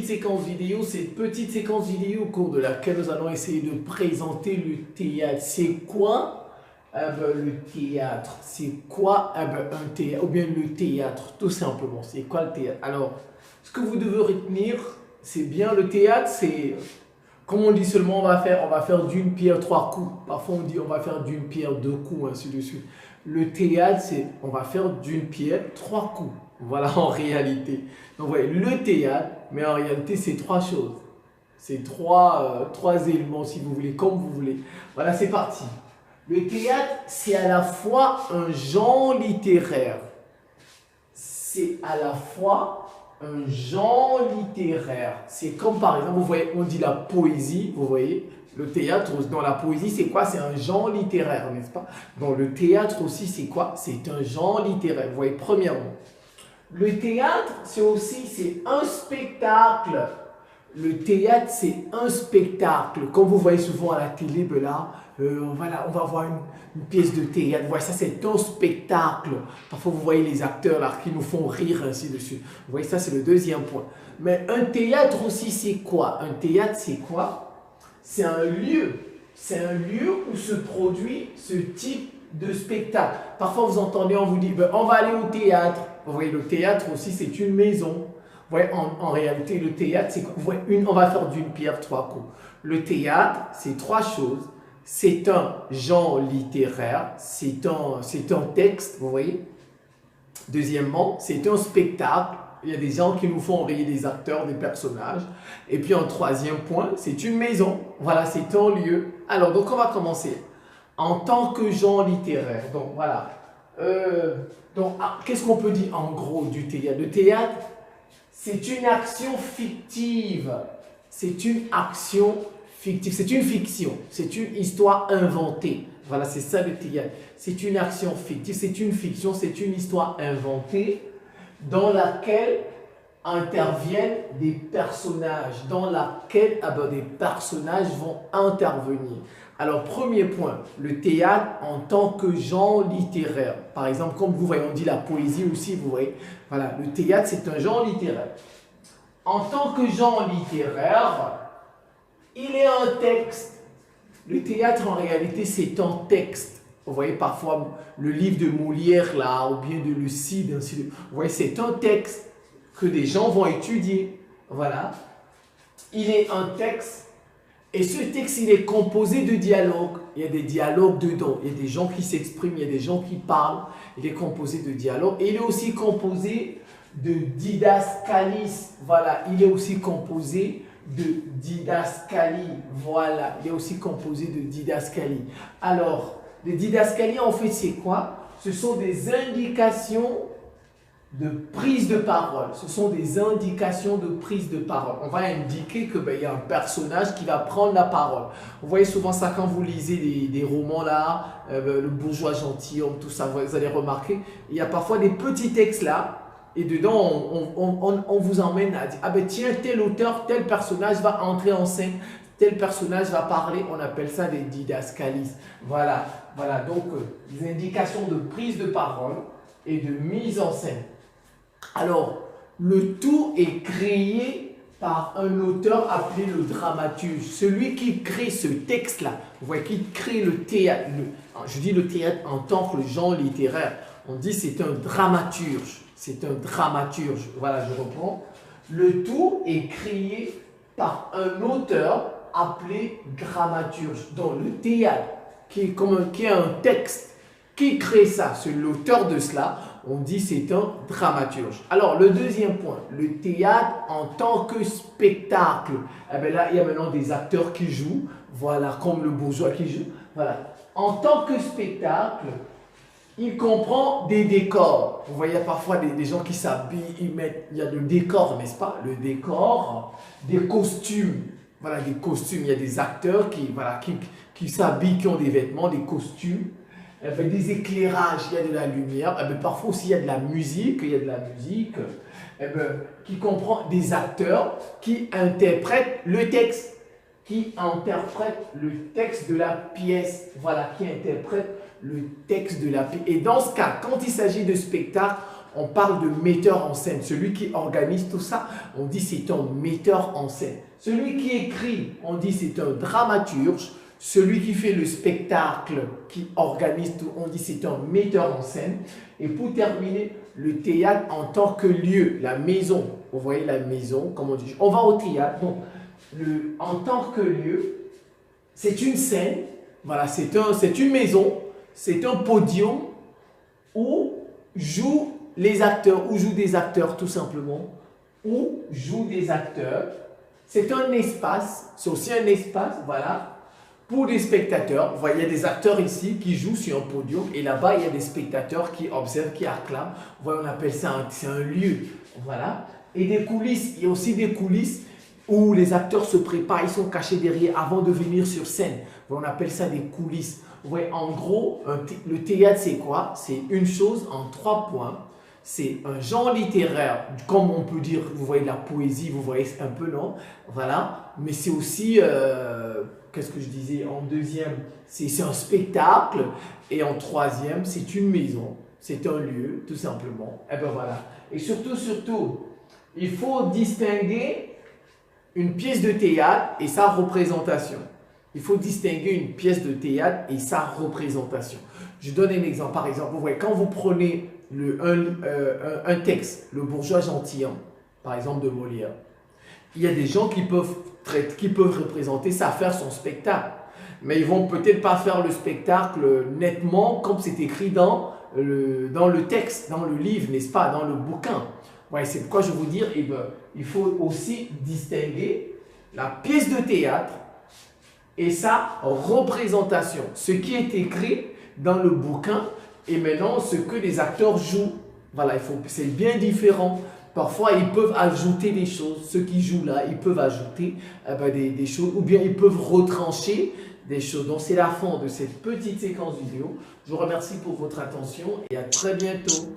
séquence vidéo. Cette petite séquence vidéo au cours de laquelle nous allons essayer de présenter le théâtre. C'est quoi le théâtre? C'est quoi un théâtre? Ou bien le théâtre, tout simplement. C'est quoi le théâtre? Alors, ce que vous devez retenir, c'est bien le théâtre, c'est... Comme on dit seulement, on va faire d'une pierre trois coups. Parfois, on dit on va faire d'une pierre deux coups, ainsi de suite. Le théâtre, c'est on va faire d'une pierre trois coups. Voilà, en réalité. Donc, vous voyez, le théâtre, mais en réalité, c'est trois choses. C'est trois éléments, si vous voulez, comme vous voulez. Voilà, c'est parti. Le théâtre, c'est à la fois un genre littéraire. C'est à la fois un genre littéraire. C'est comme par exemple, vous voyez, on dit la poésie, vous voyez, le théâtre, dans la poésie, c'est quoi? C'est un genre littéraire, n'est-ce pas? Dans le théâtre aussi, c'est quoi? C'est un genre littéraire. Vous voyez, premièrement. Le théâtre, c'est un spectacle. Le théâtre, c'est un spectacle. Comme vous voyez souvent à la télé, ben là, voilà, on va voir une pièce de théâtre. Voilà, ça, c'est un spectacle. Parfois, vous voyez les acteurs là qui nous font rire, ainsi de suite. Vous voyez, ça, c'est le deuxième point. Mais un théâtre aussi, c'est quoi? Un théâtre, c'est quoi? C'est un lieu. C'est un lieu où se produit ce type de spectacle. Parfois, vous entendez, on vous dit, ben, on va aller au théâtre. Vous voyez, le théâtre aussi, c'est une maison. Vous voyez, en réalité, le théâtre, c'est quoi? Vous voyez, on va faire d'une pierre trois coups. Le théâtre, c'est trois choses. C'est un genre littéraire, c'est un texte, vous voyez. Deuxièmement, c'est un spectacle. Il y a des gens qui nous font rire, des acteurs, des personnages. Et puis, en troisième point, c'est une maison. Voilà, c'est un lieu. Alors, donc, on va commencer. En tant que genre littéraire, donc voilà. Qu'est-ce qu'on peut dire en gros du théâtre? Le théâtre, c'est une action fictive. C'est une action fictive. C'est une fiction. C'est une histoire inventée. Voilà, c'est ça le théâtre. C'est une action fictive. C'est une fiction. C'est une histoire inventée dans laquelle interviennent des personnages. Dans laquelle des personnages vont intervenir. Alors, premier point, le théâtre en tant que genre littéraire. Par exemple, comme vous voyez, on dit la poésie aussi, vous voyez. Voilà, le théâtre, c'est un genre littéraire. En tant que genre littéraire, il est un texte. Le théâtre, en réalité, c'est un texte. Vous voyez, parfois, le livre de Molière, là, ou bien de Lucide, ainsi de suite. Vous voyez, c'est un texte que des gens vont étudier. Voilà. Il est un texte. Et ce texte, il est composé de dialogues. Il y a des dialogues dedans. Il y a des gens qui s'expriment, il y a des gens qui parlent. Il est composé de dialogues. Et il est aussi composé de didascalie. Voilà. Il est aussi composé de didascalie. Voilà. Il est aussi composé de didascalie. Alors, les didascalies, en fait, c'est quoi? Ce sont des indications de prise de parole. Ce sont des indications de prise de parole. On va indiquer que y a un personnage qui va prendre la parole. Vous voyez souvent ça quand vous lisez des romans là, le bourgeois gentilhomme, tout ça, vous allez remarquer, il y a parfois des petits textes là, et dedans on vous emmène à dire, ah ben tiens, tel auteur, tel personnage va entrer en scène, tel personnage va parler, on appelle ça des didascalies. Voilà, voilà, donc des indications de prise de parole et de mise en scène. Alors, le tout est créé par un auteur appelé le dramaturge. Celui qui crée ce texte-là, vous voyez, qui crée le théâtre. Je dis le théâtre en tant que genre littéraire. On dit c'est un dramaturge. C'est un dramaturge. Voilà, je reprends. Le tout est créé par un auteur appelé dramaturge. Donc, le théâtre, qui est un texte, qui crée ça, c'est l'auteur de cela, on dit c'est un dramaturge. Alors, le deuxième point, le théâtre en tant que spectacle. Eh bien là, il y a maintenant des acteurs qui jouent, voilà, comme le bourgeois qui joue. Voilà. En tant que spectacle, il comprend des décors. Vous voyez parfois des gens qui s'habillent, il y a le décor, n'est-ce pas? Le décor, des costumes. Voilà, des costumes. Il y a des acteurs qui s'habillent, qui ont des vêtements, des costumes. Des éclairages, il y a de la lumière, parfois aussi il y a de la musique, qui comprend des acteurs qui interprètent le texte, de la pièce, voilà, qui interprètent le texte de la pièce. Et dans ce cas, quand il s'agit de spectacle, on parle de metteur en scène. Celui qui organise tout ça, on dit c'est un metteur en scène. Celui qui écrit, on dit c'est un dramaturge. Celui qui fait le spectacle, qui organise tout, on dit c'est un metteur en scène. Et pour terminer, le théâtre en tant que lieu, la maison. Vous voyez la maison, comme on dit. On va au théâtre. Donc, en tant que lieu, c'est une scène. Voilà, c'est une maison. C'est un podium où jouent les acteurs, où jouent des acteurs tout simplement. Où jouent des acteurs. C'est un espace. C'est aussi un espace, voilà. Pour des spectateurs, vous voyez, il y a des acteurs ici qui jouent sur un podium et là-bas, il y a des spectateurs qui observent, qui acclament. Vous voyez, on appelle ça c'est un lieu. Voilà. Et des coulisses, il y a aussi des coulisses où les acteurs se préparent, ils sont cachés derrière avant de venir sur scène. On appelle ça des coulisses. Vous voyez, en gros, le théâtre, c'est quoi? C'est une chose en 3 points. C'est un genre littéraire, comme on peut dire, vous voyez de la poésie, vous voyez un peu, non? Voilà. Mais c'est aussi... qu'est-ce que je disais? En deuxième, c'est un spectacle. Et en troisième, c'est une maison. C'est un lieu, tout simplement. Et ben voilà. Et surtout, il faut distinguer une pièce de théâtre et sa représentation. Il faut distinguer une pièce de théâtre et sa représentation. Je donne un exemple. Par exemple, vous voyez, quand vous prenez un texte, Le bourgeois gentilhomme, par exemple de Molière, il y a des gens qui peuvent représenter ça, faire son spectacle. Mais ils vont peut-être pas faire le spectacle nettement comme c'est écrit dans le texte, dans le livre, n'est-ce pas, dans le bouquin. Ouais, c'est pourquoi je veux vous dire, eh ben, il faut aussi distinguer la pièce de théâtre et sa représentation. Ce qui est écrit dans le bouquin et maintenant ce que les acteurs jouent. Voilà, c'est bien différent. Parfois, ils peuvent ajouter des choses. Ceux qui jouent là, ils peuvent ajouter des choses ou bien ils peuvent retrancher des choses. Donc, c'est la fin de cette petite séquence vidéo. Je vous remercie pour votre attention et à très bientôt.